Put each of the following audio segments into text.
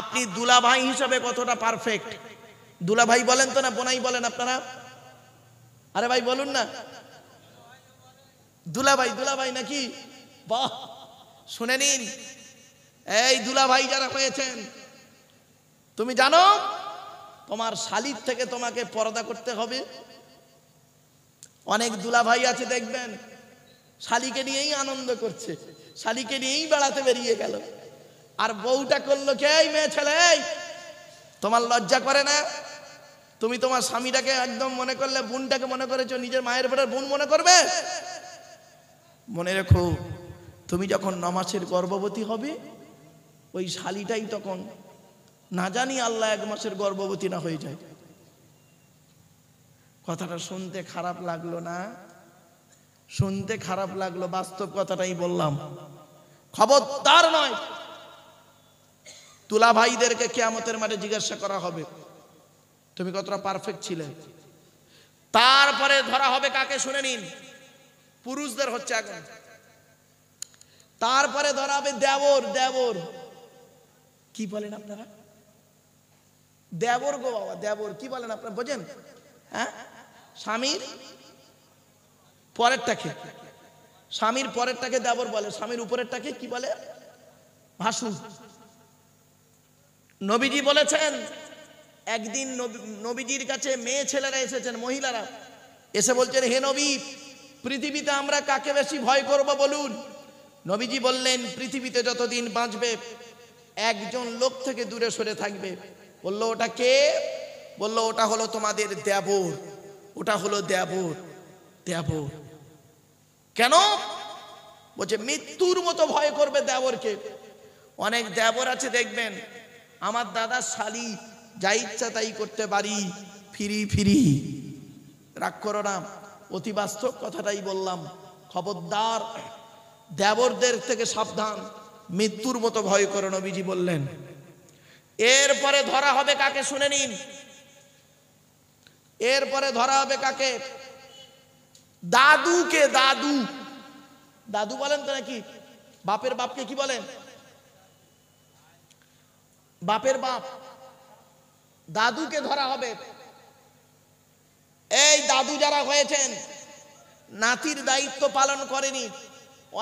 আপনি দুলাভাই হিসাবে কতটা পারফেক্ট? দুলাভাই বলেন তো না বোনাই বলেন আপনারা? আরে ভাই বলুন না, দুলাভাই দুলাভাই নাকি? বাহ, শুনে নিন, এই দুলাভাই যারা হয়েছেন, তুমি জানো তোমার শালির থেকে তোমাকে পর্দা করতে হবে। অনেক দুলাভাই আছে দেখবেন শালিকে নিয়েই আনন্দ করছে, শালিকে নিয়েই বেড়াতে বেরিয়ে গেল, আর বউটা করলো কে? এই মেয়ে ছেলে, তোমার লজ্জা করে না? তুমি তোমার স্বামীটাকে একদম মনে করলে, বোনটাকে মনে করেছো নিজের মায়ের বেটার বোন মনে করবে? মনে রেখো, তুমি যখন 9 মাসের গর্ভবতী হবে, ওই শালিটাই তখন, না জানি আল্লাহ 1 মাসের গর্ভবতী না হয়ে যায়। কথাটা শুনতে খারাপ লাগলো না? শুনতে খারাপ লাগলো, বাস্তব কথাটাই বললাম। খবরদার নয়, তুলা ভাইদেরকে কিয়ামতের মাঠে জিজ্ঞাসা করা হবে তুমি কতটা পারফেক্ট ছিলে। তারপরে ধরা হবে কাকে? শুনে নিন, পুরুষদের হচ্ছে এখন। তারপরে ধরা হবে দেবর। দেবর কি বলেন আপনারা? দেবর গো বাবা, দেবর কি বলেন আপনারা? বোঝেন? হ্যাঁ, স্বামীর পরেরটাকে, স্বামীর পরেরটাকে দেবর বলে, স্বামীর উপরেরটাকে কি বলে? ভাসুর। নবীজি বলেছেন, একদিন নবীজির কাছে মেয়ে ছেলেরা এসেছেন, মহিলারা এসে বলছেন, হে নবী, পৃথিবীতে আমরা কাকে বেশি ভয় করব বলুন? নবীজি বললেন, পৃথিবীতে যতদিন বাঁচবে একজন লোক থেকে দূরে সরে থাকবে। বলল, ওটা কে? বলল, ওটা হলো তোমাদের দেবর, ওটা হলো দেবর। দেবর কেন? বলছে মৃত্যুর মতো ভয় করবে দেবরকে। অনেক দেবর আছে দেখবেন, আমার দাদা শালি, যা ইচ্ছা তাই করতে পারি, ফিরি ফিরি। রাগ করো না, অতি বাস্তব কথাটাই বললাম। খবরদার, দেবরদের থেকে সাবধান, মৃত্যুর মতো ভয় করো, নবীজি বললেন। এরপরে ধরা হবে কাকে? শুনে নিন, এরপরে ধরা হবে কাকে? দাদুকে। দাদু, দাদু বলেন তো নাকি? বাপের বাপকে কি বলেন? বাপের বাপ, দাদুকে ধরা হবে। এই দাদু যারা হয়েছেন, নাতির দায়িত্ব পালন করেনি।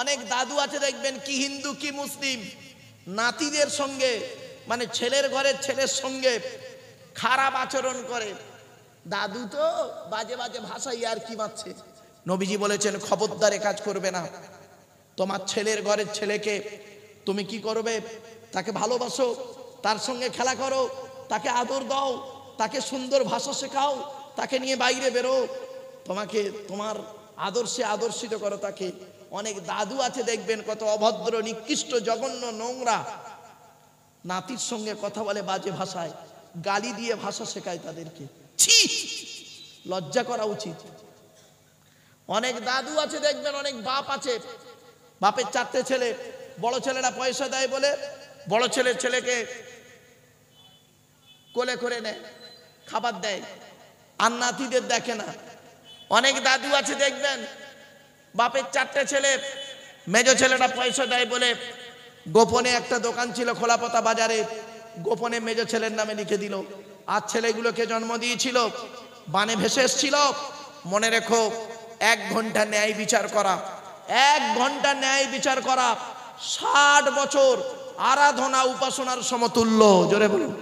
অনেক দাদু আছে দেখবেন, কি হিন্দু কি মুসলিম, নাতিদের সঙ্গে, মানে ছেলের ঘরের ছেলের সঙ্গে খারাপ আচরণ করে। দাদু তো বাজে বাজে ভাষায় আর কি মারছে। নবীজি বলেছেন, খবরদারে কাজ করবে না। তোমার ছেলের ঘরের ছেলেকে তুমি কি করবে? তাকে ভালোবাসো, তার সঙ্গে খেলা করো, তাকে আদর দাও, তাকে সুন্দর ভাষা শেখাও, তাকে নিয়ে বাইরে বেরো, তোমাকে তোমার আদর্শে আদর্শিত করো তাকে। অনেক দাদু আছে দেখবেন, কত অভদ্র, নিকৃষ্ট, জঘন্য, নোংরা, নাতির সঙ্গে কথা বলে বাজে ভাষায়, গালি দিয়ে ভাষা শেখায় তাদেরকে। ছি, লজ্জা করা উচিত। অনেক দাদু আছে দেখবেন, অনেক বাপ আছে, বাপের 4টে ছেলে, বড় ছেলেরা পয়সা দেয় বলে বড় ছেলের ছেলেকে কোলে করে নেয়, খাবার দেয়, আর নাতিদের দেখে না। অনেক দাদু আছে দেখবেন, বাপের 4টে ছেলে, মেজো ছেলেটা পয়সা দেয় বলে গোপনে একটা দোকান ছিল খোলাপতা বাজারে, গোপনে মেজো ছেলের নামে লিখে দিল। আর ছেলেগুলোকে জন্ম দিয়েছিল, বানে ভেসে এসছিল। মনে রেখো, 1 ঘন্টা ন্যায় বিচার করা, 1 ঘন্টা ন্যায় বিচার করা 60 বছর আরাধনা উপাসনার সমতুল্য। জোরে বলুন,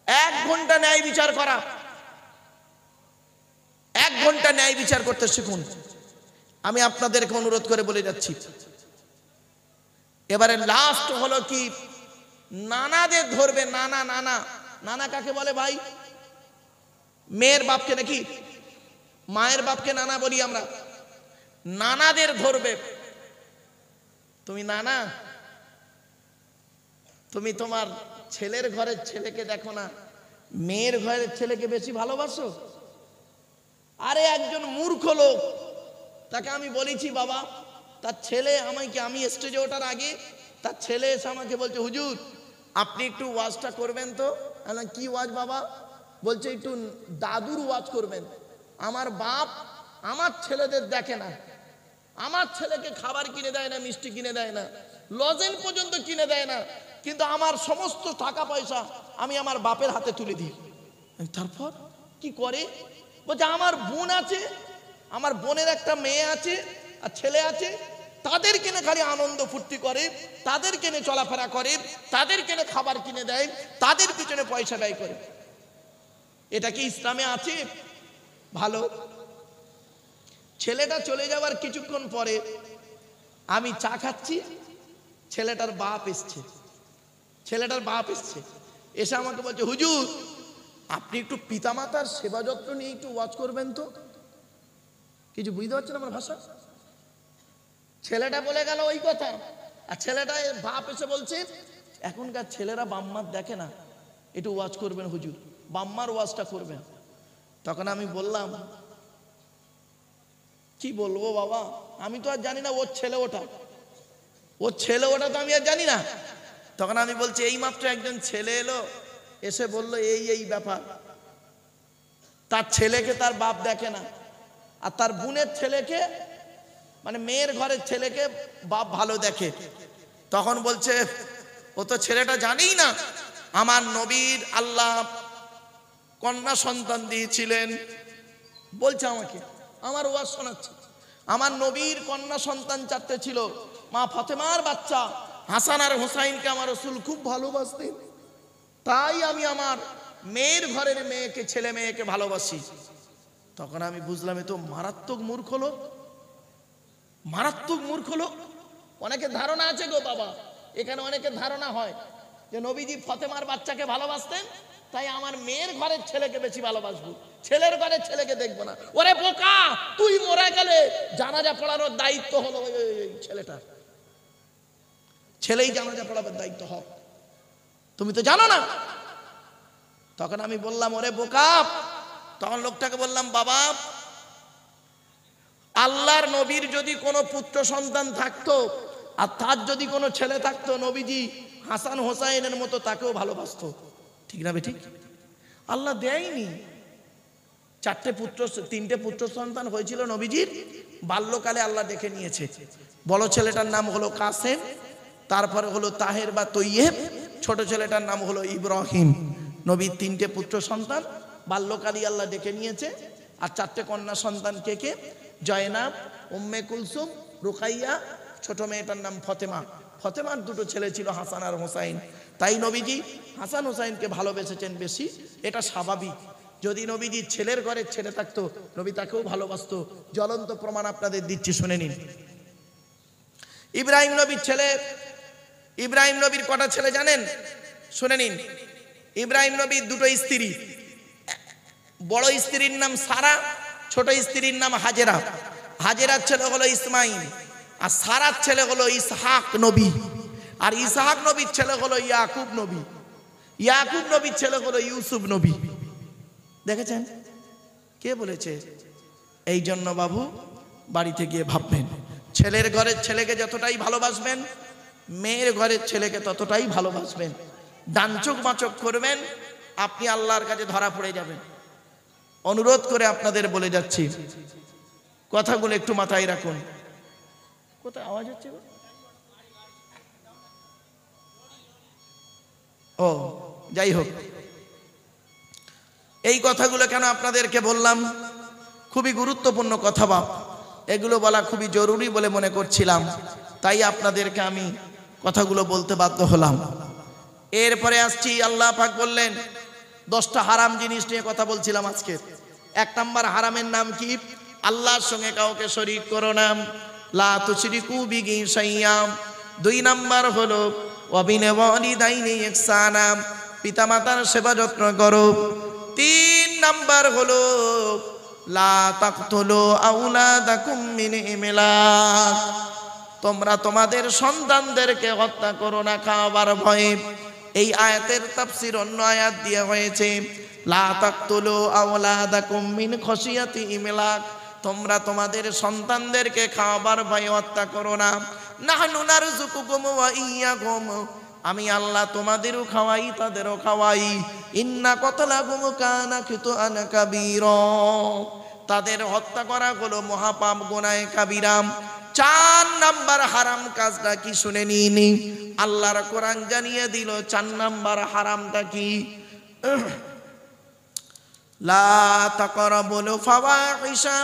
1 ঘন্টা ন্যায় বিচার করা। 1 ঘন্টা ন্যায় বিচার করতে শিখুন। আমি আপনাদেরকে অনুরোধ করে বলে যাচ্ছি, এবারে লাস্ট হলো কি, নানাদের ধরবে। নানা, নানা, নানা কাকে বলে ভাই? মেয়ের বাপকে নাকি? মায়ের বাপকে নানা বলি আমরা। নানাদের ধরবে। তুমি নানা, তুমি তোমার ছেলের ঘরের ছেলেকে দেখো না, মেয়ের ঘরের ছেলেকে বেশি ভালোবাসো। আরে একজন মূর্খ লোক, তাকে আমি বলেছি বাবা, তার ছেলে আমাকে, আমি স্টেজে ওঠার আগে তার ছেলে এসে আমাকে বলছে, হুজুর আপনি একটু ওয়াজটা করবেন তো। আমি কি ওয়াজ বাবা? বলছে একটু দাদুর ওয়াজ করবেন। আমার বাপ আমার ছেলেদের দেখে না, আমার ছেলেকে খাবার কিনে দেয় না, মিষ্টি কিনে দেয় না, লজেন পর্যন্ত কিনে দেয় না। কিন্তু আমার সমস্ত টাকা পয়সা আমি আমার বাপের হাতে তুলে দিই। তারপর কি করে? বলছে আমার বোন আছে, আমার বোনের একটা মেয়ে আছে আর ছেলে আছে, তাদেরকে নিয়ে খালি আনন্দ ফুর্তি করে, তাদেরকে নিয়ে চলাফেরা করে, তাদেরকে নিয়ে খাবার কিনে দেয়, তাদের পিছনে পয়সা ব্যয় করে। এটা কি ইসলামে আছে? ভালো। ছেলেটা চলে যাওয়ার কিছুক্ষণ পরে আমি চা খাচ্ছি, ছেলেটার বাপ এসছে। এসে আমাকে বলছে, হুজুর আপনি একটু পিতামাতার সেবা যত্ন নিয়ে একটু ওয়াজ করবেন তো। কিছু বুঝতে পারছেন আমার ভাষা? ছেলেটা বলে গেল ওই কথা, আর ছেলেটা বাপ এসে বলছে, এখনকার ছেলেরা বাম্মার দেখে না, একটু ওয়াজ করবেন হুজুর, বাম্মার ওয়াজটা করবেন। তখন আমি বললাম, কি বলবো বাবা, আমি তো আর জানি না ওর ছেলে ওটা তো আমি আর জানি না। তখন আমি বলছি, এই মাত্র একজন ছেলে এলো, এসে বলল এই ব্যাপার, তার ছেলেকে তার বাপ দেখে না, আর তার বোনের ছেলেকে, মানে মেয়ের ঘরের ছেলেকে বাপ ভালো দেখে। তখন বলছে, ও তো ছেলেটা জানেই না আমার নবীর আল্লাহ কন্যা সন্তান দিয়েছিলেন। বলছে আমাকে, আমার ওয়াজ শোনাচ্ছে, আমার নবীর কন্যা সন্তান 4টে ছিল, মা ফাতেমার বাচ্চা হাসান আর হোসাইনকে আমার রাসূল খুব ভালোবাসতেন, তাই আমি আমার মেয়ের ঘরের মেয়েকে, ছেলে মেয়েকে ভালোবাসি। তখন আমি বুঝলাম এ তো মারাত্মক মূর্খ লোক। অনেকের ধারণা আছে গো বাবা, এখানে অনেকের ধারণা হয় যে নবীজি ফাতেমার বাচ্চাকে ভালোবাসতেন, তাই আমার মেয়ের ঘরের ছেলেকে বেশি ভালোবাসবো, ছেলের ঘরের ছেলেকে দেখবো না। ওরে বোকা, তুই মরে গেলে জানাজা পড়ানোর দায়িত্ব হলো ওই ছেলেটার, ছেলেই জানাজা পড়াবার দায়িত্ব হোক, তুমি তো জানো না। তখন আমি বললাম, ওরে বোকা। তখন লোকটাকে বললাম, বাবা আল্লাহর নবীর যদি কোনো পুত্র সন্তান থাকতো আর তার যদি কোনো ছেলে থাকতো, নবীজি হাসান হোসাইনের মতো তাকেও ভালোবাসতো, ঠিক না বেঠিক? আল্লাহ দেয়নি। 3টে পুত্র সন্তান হয়েছিল নবীজির, বাল্যকালে আল্লাহ ডেকে নিয়েছে। বড় ছেলেটার নাম হলো কাসেম, তারপরে হলো তাহের বা তৈয়েব, ছোট ছেলেটার নাম হলো ইব্রাহিম। নবীর 3টে পুত্র সন্তান বাল্যকালে আল্লাহ ডেকে নিয়েছে। আর 4টে কন্যা সন্তান কে কে? জয়নাব, উম্মে কুলসুম, রুকাইয়া, ছোট মেয়েটার নাম ফতেমা। ফতেমার 2টো ছেলে ছিল হাসান আর হোসাইন, তাই নবীজি হাসান হোসাইনকে ভালোবেসেছেন বেশি, এটা স্বাভাবিক। যদি নবীজি ছেলের ঘরের ছেলে থাকতো, নবী তাকেও ভালোবাসতো। জ্বলন্ত প্রমাণ আপনাদের দিচ্ছি, শুনে নিন। ইব্রাহিম নবীর কটা ছেলে জানেন? শুনে নিন। ইব্রাহিম নবীর 2টো স্ত্রী, বড় স্ত্রীর নাম সারা, ছোট স্ত্রীর নাম হাজেরা। হাজেরার ছেলে হলো ইসমাইল, আর সারার ছেলে হলো ইসহাক নবী, আর ইসহাক নবীর ছেলে হলো ইয়াকুব নবী, ইয়াকুব নবীর ছেলে হলো ইউসুফ নবী। দেখেছেন? কে বলেছে? এই জন্য বাবু বাড়িতে গিয়ে ভাববেন, ছেলের ঘরের ছেলেকে যতটাই ভালোবাসবেন, মেয়ের ঘরের ছেলেকে ততটাই ভালোবাসবেন। ডানচোখ বাঁচক করবেন, আপনি আল্লাহর কাছে ধরা পড়ে যাবেন। অনুরোধ করে আপনাদের বলে যাচ্ছি, কথাগুলো একটু মাথায় রাখুন। কোথায় আওয়াজ হচ্ছে? ও যাই হোক, এই কথাগুলো কেন আপনাদেরকে বললাম, খুবই গুরুত্বপূর্ণ কথা বাপ, এগুলো বলা খুবই জরুরি বলে মনে করছিলাম, তাই আপনাদেরকে আমি কথাগুলো বলতে বাধ্য হলাম। এরপরে আসছি, আল্লাহ পাক বললেন 10টা হারাম জিনিস নিয়ে কথা বলছিলাম আজকে। 1 নাম্বার হারামের নাম কি? আল্লাহর সঙ্গে কাউকে শরীক করো না, লা তুশরিকু বিহি শাইয়্যা। 2 নাম্বার হলো ওয়াবিল ওয়ালিদাইনি ইহসানা, পিতামাতার সেবা যত্ন করো। 3 নাম্বার হলো লা তাকতুলু আওলাদাকুম মিন ইমলাক, তোমরা তোমাদের সন্তানদেরকে হত্যা করো না খাওয়ার ভয়ে। এই আয়াতের তাফসীর অন্য আয়াত দিয়ে হয়েছে, লা তাকতুলু আওলাদাকুম মিন খশিয়াতি ইমলাক, তোমরা তোমাদের সন্তানদেরকে খাওয়াবার ভয়ে হত্যা করো না। নাহনু নারযুকুকুম ওয়া ইয়্যাকুম, আমি আল্লাহ তোমাদেরও খাওয়াই তাদেরও খাওয়াই। ইন্না কতলাকুম কানা খিতুআন কাবীরা, তাদের হত্যা করা হলো মহাপাপ গুনাহে কাবীরা। 4 নাম্বার হারাম কাজটা কি শুনে নিন, আল্লাহর কোরআন জানিয়ে দিল 4 নাম্বার হারামটা কি, লা তাকরাবুল ফাওয়াহিশা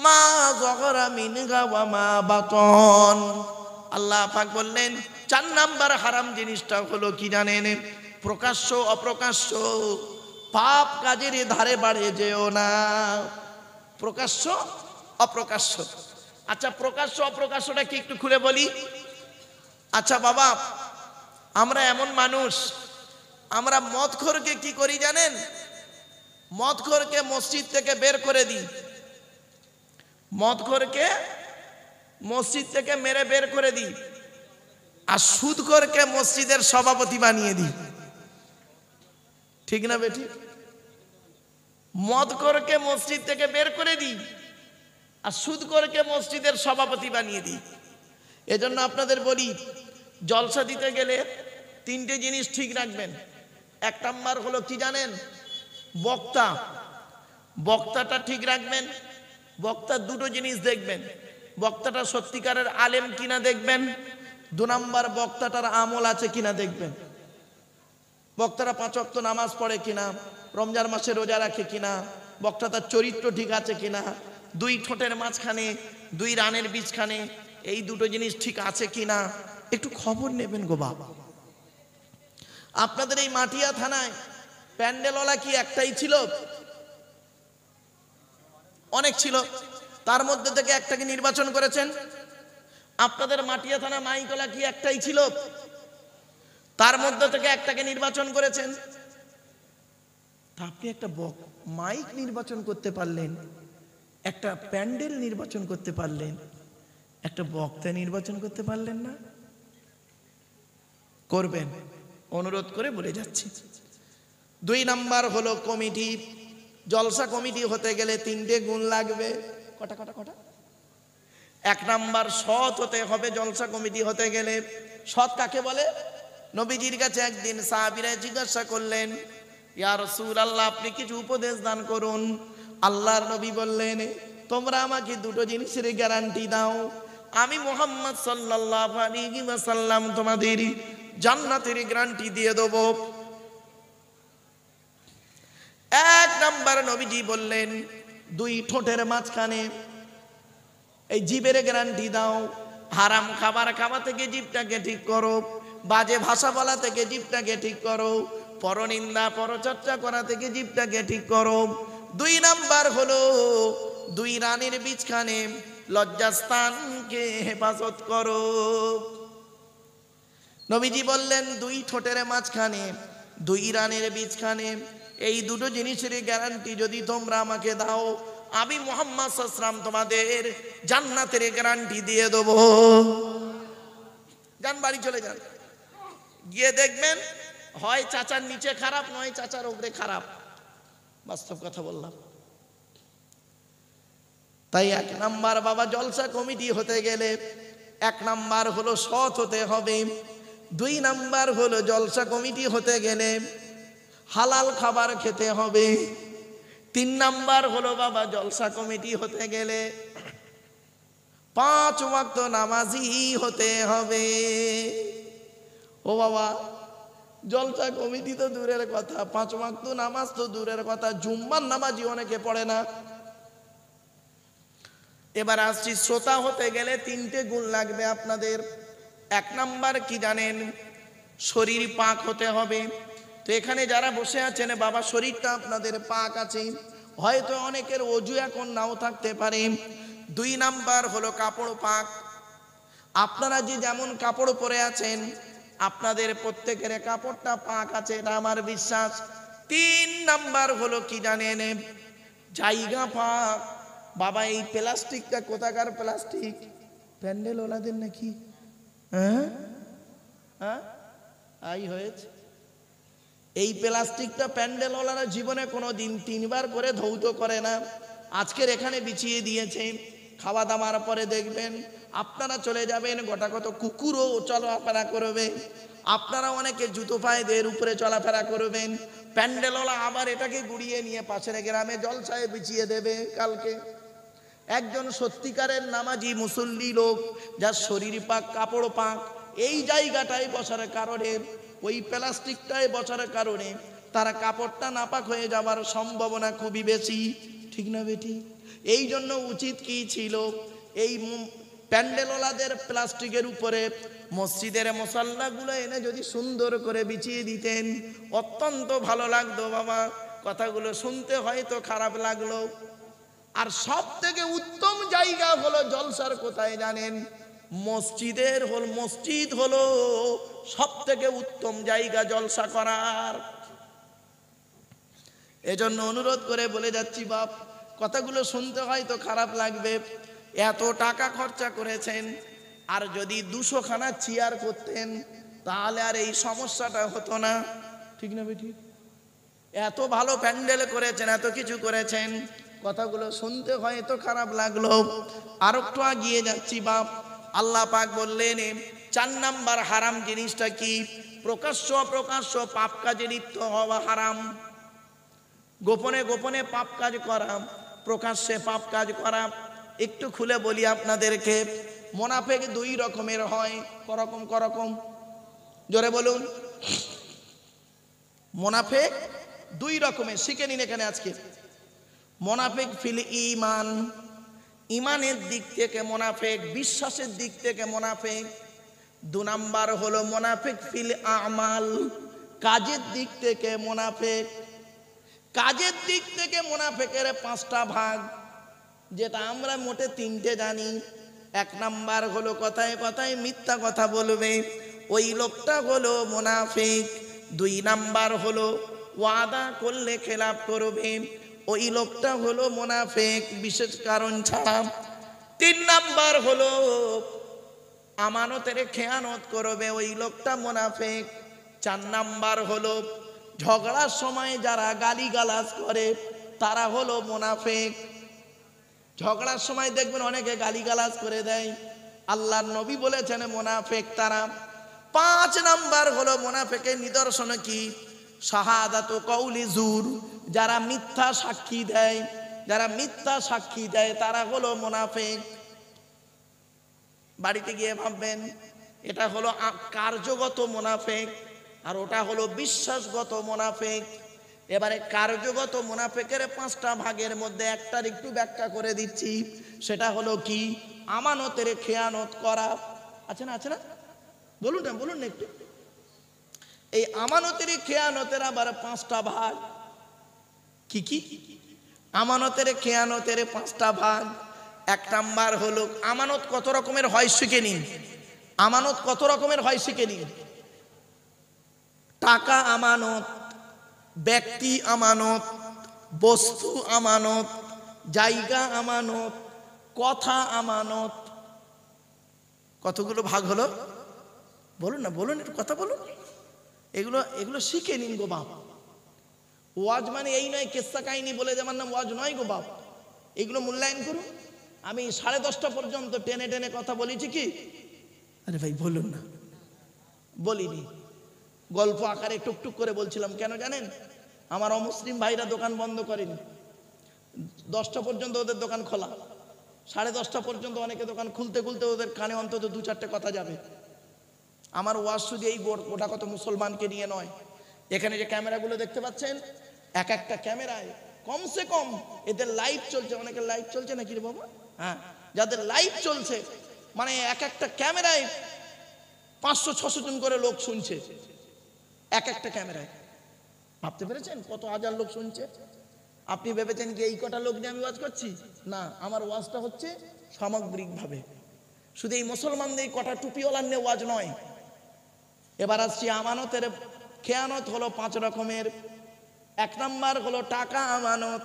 মা যাহারা মিনহা ওয়া মা বাতন। আল্লাহ পাক বললেন 4 নাম্বার হারাম জিনিসটা হলো কি জানেন, প্রকাশ্য অপ্রকাশ্য পাপ কাজের ধারে বাড়ে যেও না। প্রকাশ্য অপ্রকাশ্য, আচ্ছা প্রকাশ্য অপ্রকাশ্যটা কি একটু খুলে বলি। আচ্ছা বাবা, আমরা এমন মানুষ, আমরা মদখোরকে কি করি জানেন, মদখোরকে মসজিদ থেকে বের করে দিই, মদখোরকে মসজিদ থেকে মেরে বের করে দিই, আর সুদখোরকে মসজিদের সভাপতি বানিয়ে দিই, ঠিক না বেটি? মদখোরকে মসজিদ থেকে বের করে দিই আর সুদখোরকে মসজিদের সভাপতি বানিয়ে দিই। এজন্য আপনাদের বলি, জলসা দিতে গেলে 3টে জিনিস ঠিক রাখবেন। 1 নাম্বার হলো কি জানেন, বক্তা, বক্তাটা ঠিক রাখবেন। বক্তা 2টো জিনিস দেখবেন, বক্তাটা সত্যিকারের আলেম কিনা দেখবেন, 2 নাম্বার বক্তাটার আমল আছে কিনা দেখবেন। বক্তারা 5 ওয়াক্ত নামাজ পড়ে কিনা, রমজান মাসে রোজা রাখে কিনা, বক্তা তার চরিত্র ঠিক আছে কিনা, 2 ঠোঁটের মাঝখানে 2 রানের বীজখানে এই 2টো জিনিস ঠিক আছে কিনা একটু খবর নেবেন গো বাবা। আপনাদের এই মাটিয়া থানায় প্যান্ডেলওয়ালা কি একটাই ছিল? অনেক ছিল, তার মধ্যে থেকে একটাকে নির্বাচন করেছেন। আপনাদের মাটিয়া থানা মাইকওয়ালা কি একটাই ছিল? তার মধ্যে থেকে একটাকে নির্বাচন করেছেন। তা আপনি একটা মাইক নির্বাচন করতে পারলেন, একটা প্যান্ডেল নির্বাচন করতে পারলেন, একটা বক্তা নির্বাচন করতে পারলেন না? করবেন, অনুরোধ করে বলে যাচ্ছি। 2 নাম্বার হলো কমিটি। জলসা কমিটি হতে গেলে 3টে গুণ লাগবে। কটা কটা কটা? 1 নাম্বার সৎ হতে হবে। জলসা কমিটি হতে গেলে সৎ কাকে বলে? নবীজির কাছে একদিন সাহাবীরা জিজ্ঞাসা করলেন, ইয়া রাসূলুল্লাহ, আপনি কিছু উপদেশ দান করুন। আল্লাহর নবী বললেন, তোমরা আমাকে 2টো জিনিসের গ্যারান্টি দাও, আমি মুহাম্মদ সাল্লাল্লাহু আলাইহি ওয়াসাল্লাম তোমাদের জান্নাতের গ্যারান্টি দিয়ে দেব। 1 নাম্বার নবীজি বললেন, 2 ঠোঁটের মাঝখানে এই জিভের গ্যারান্টি দাও, হারাম খাবার খাওয়া থেকে জিভটাকে ঠিক করো, বাজে ভাষা বলা থেকে জিভটাকে ঠিক করো, পরনিন্দা পরচর্চা করা থেকে জিভটাকে ঠিক করো। 2 নাম্বার হলো 2 রানের বীজখানে লজ্জাস্থানকে হেফাজত করো। নবীজি বললেন 2 ঠোঁটের মাঝখানে 2 রানের বীজখানে এই 2টো জিনিসের গ্যারান্টি যদি তোমরা আমাকে দাও, আমি মুহাম্মদ সাল্লাল্লাহু আলাইহি ওয়াসাল্লাম তোমাদের জান্নাতের গ্যারান্টি দিয়ে দেব। যান বাড়ি চলে যান, গিয়ে দেখবেন হয় চাচার নিচে খারাপ, নয় চাচার উপরে খারাপ। বাস্তব কথা বললাম। তাই 1 নাম্বার বাবা, জলসা কমিটি হতে গেলে 1 নাম্বার হলো সৎ হতে হবে। 2 নাম্বার হলো জলসা কমিটি হতে গেলে হালাল খাবার খেতে হবে। 3 নাম্বার হলো বাবা, জলসা কমিটি হতে গেলে 5 ওয়াক্ত নামাজি হতে হবে। ও বাবা, জলসা কমিটি তো দূরের কথা, 5 ওয়াক্ত নামাজ তো দূরের কথা, জুম্মার নামাজি অনেকে পড়ে না। এবার আসছি, শ্রোতা হতে গেলে 3টে গুণ লাগবে আপনাদের। 1 নাম্বার কি জানেন, শরীর পাক হতে হবে। তো এখানে যারা বসে আছেন বাবা, শরীরটা আপনাদের পাক আছে, হয়তো অনেকের ওযু এখন নাও থাকতে পারে। 2 নাম্বার হলো কাপড় পাক। আপনারা যে যেমন কাপড় পরে আছেন, আপনাদের প্রত্যেকের কাপড়টা পাক আছে, এটা আমার বিশ্বাস। 3 নাম্বার হলো কি জানেন, জায়গা পাক। বাবা, এই প্লাস্টিকটা কোথাকার প্লাস্টিক? প্যান্ডেল ওলাদের নাকি? হ্যাঁ হ্যাঁ, আই হয়েছে। এই প্লাস্টিকটা প্যান্ডেল ওলারা জীবনে কোনো দিন 3 বার করে ধৌত করে না। আজকের এখানে বিছিয়ে দিয়েছে, খাওয়া দাওয়ার পরে দেখবেন আপনারা চলে যাবেন, গোটা কত কুকুরও চলাফেরা করবে, আপনারা অনেকে জুতো পায়ে এর উপরে চলাফেরা করবেন। প্যান্ডেলওয়ালা আবার এটাকে গুড়িয়ে নিয়ে পাশের গ্রামে জলসায় বিছিয়ে দেবে কালকে। একজন সত্যিকারের নামাজি মুসল্লি লোক, যার শরীর পাক, কাপড় পাক, এই জায়গাটায় বসার কারণে, ওই প্লাস্টিকটায় বসার কারণে তারা কাপড়টা নাপাক হয়ে যাওয়ার সম্ভাবনা খুবই বেশি, ঠিক না বেটি? এই জন্য উচিত কি ছিল, এই প্যান্ডেলওয়ালাদের প্লাস্টিকের উপরে মসজিদের মুসাল্লাগুলো এনে যদি সুন্দর করে বিছিয়ে দিতেন, অত্যন্ত ভালো লাগতো বাবা। কথাগুলো শুনতে হয়তো খারাপ লাগলো। আর সব থেকে উত্তম জায়গা হলো জলসার, কোথায় জানেন? মসজিদ হলো সব থেকে উত্তম জায়গা জলসা করার। এজন্য অনুরোধ করে বলে যাচ্ছি বাপ, কথাগুলো শুনতে হয়তো খারাপ লাগবে, এত টাকা খরচা করেছেন, আর যদি 200 খানা চেয়ার করতেন তাহলে আর এই সমস্যাটা হতো না, ঠিক না বেটি? এত ভালো প্যান্ডেল করেছেন, এত কিছু করেছেন, কথাগুলো শুনতে হয়তো খারাপ লাগলো। আর একটু এগিয়ে যাচ্ছি বাপ। আল্লাহ পাক বললেন 4 নাম্বার হারাম জিনিসটা কি? প্রকাশ্য পাপ কাজে লিপ্ত হওয়া হারাম। গোপনে গোপনে পাপ কাজ করা, প্রকাশ্যে পাপ কাজ করা। একটু খুলে বলি আপনাদেরকে, মুনাফিক 2 রকমের হয়। করকম জোরে বলুন। মুনাফিক 2 রকমের, শিখে নিন এখানে আজকে। মুনাফিক ফিল ঈমান, ঈমানের দিক থেকে মুনাফিক, বিশ্বাসের দিক থেকে মুনাফিক। 2 নাম্বার হলো মুনাফিক ফিল আমাল, কাজের দিক থেকে মুনাফিক। কাজের দিক থেকে মুনাফিকের 5টা ভাগ, যেটা আমরা মোটে 3টে জানি। 1 নাম্বার হলো কথায় কথায় মিথ্যা কথা বলবে, ওই লোকটা হলো মুনাফিক। 2 নাম্বার হলো ওয়াদা করলে খেলাপ করবে, ওই লোকটা হলো মুনাফিক বিশেষ কারণ ছাড়া। 3 নাম্বার হলো আমানতের খেয়ানত করবে, ওই লোকটা মুনাফিক। 4 নাম্বার হলো ঝগড়ার সময় যারা গালিগালাজ করে তারা হলো মুনাফিক। ঝগড়ার সময় দেখবেন অনেকে গালিগালাজ করে দেয়, আল্লাহর নবী বলেছেন মুনাফিক তারা। 5 নাম্বার হলো মুনাফিকের নিদর্শন কি? শাহাদাতু কওলি জুর, যারা মিথ্যা সাক্ষী দেয়, যারা মিথ্যা সাক্ষী দেয় তারা হলো মুনাফিক। বাড়িতে গিয়ে ভাববেন, এটা হলো কার্যগত মুনাফিক, আর ওটা হলো বিশ্বাসগত মুনাফিক। এবারে কার্যগত মুনাফিকের 5টা ভাগের মধ্যে একটার একটু ব্যাখ্যা করে দিচ্ছি। সেটা হলো কি? আমানতের খেয়ানত করা। আছে না? বলুন না একটু। এই আমানতের খেয়ানতের আবার 5টা ভাগ। কি? আমানতের খেয়ানতের 5টা ভাগ। 1 নাম্বার হলো আমানত কত রকমের হয় শিখে নিন। আমানত কত রকমের হয় শিখে নিন। টাকা আমানত, ব্যক্তি আমানত, বস্তু আমানত, জায়গা আমানত, কথা আমানত। কতগুলো ভাগ হলো? বলুন একটু কথা বলুন। এগুলো শিখে নিন গো বাপ। ওয়াজ মানে এই নয় কেসা কাহিনী বলে যাবার নাম ওয়াজ নয় গো বাপ। এগুলো মূল্যায়ন করুন। আমি 10:30 পর্যন্ত টেনে কথা বলেছি কি? আরে ভাই বলুন না, বলিনি। গল্প আকারে টুকটুক করে বলছিলাম। কেন জানেন? আমার অমুসলিম ভাইরা দোকান বন্ধ করেনি, 10টা পর্যন্ত ওদের দোকান খোলা। 10:30 পর্যন্ত অনেকে দোকান খুলতে ওদের কানে অন্তত 2-4টে কথা যাবে। আমার ওয়াজ শুধু এই গোটা কত মুসলমানকে নিয়ে নয়। এখানে যে ক্যামেরাগুলো দেখতে পাচ্ছেন, এক একটা ক্যামেরায় কমসে কম এদের লাইভ চলছে। অনেকের লাইভ চলছে নাকি রে বাবা? হ্যাঁ, যাদের লাইভ চলছে মানে এক একটা ক্যামেরায় 500-600 জন করে লোক শুনছে। এক একটা ক্যামেরায়। ভাবতে পেরেছেন কত হাজার লোক শুনছে? আপনি ভেবেছেন কি এই কটা লোক নিয়ে আমি ওয়াজ করছি? না, আমার ওয়াজটা হচ্ছে সামগ্রিকভাবে। শুধু এই মুসলমানদের কটা টুপিওয়ালার নিয়ে ওয়াজ নয়। এবার আসছি আমানতের খেয়ানত হলো 5 রকমের। 1 নাম্বার হলো টাকা আমানত।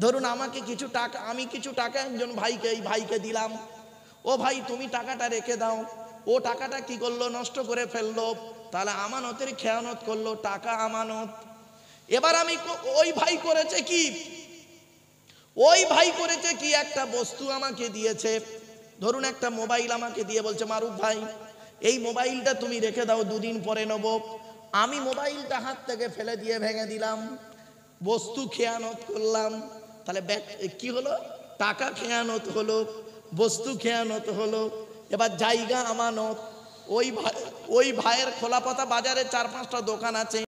ধরুন আমি কিছু টাকা একজন ভাইকে দিলাম। ও ভাই তুমি টাকাটা রেখে দাও। ও টাকাটা কি করলো? নষ্ট করে ফেললো। তাহলে আমানতের খেয়ানত করলো, টাকা আমানত। এবার ওই ভাই করেছে কি? একটা বস্তু আমাকে দিয়েছে। ধরুন একটা মোবাইল আমাকে দিয়ে বলছে, মারুফ ভাই এই মোবাইলটা তুমি রেখে দাও, 2 দিন পরে নেব। আমি মোবাইলটা হাত থেকে ফেলে দিয়ে ভেঙে দিলাম, বস্তু খেয়ানত করলাম। তাহলে কি হলো? টাকা খেয়ানত হলো, বস্তু খেয়ানত হলো। এবার জায়গা আমানত। ওই ভাইয়ের খোলাপাতা বাজারে 4-5টা দোকান আছে।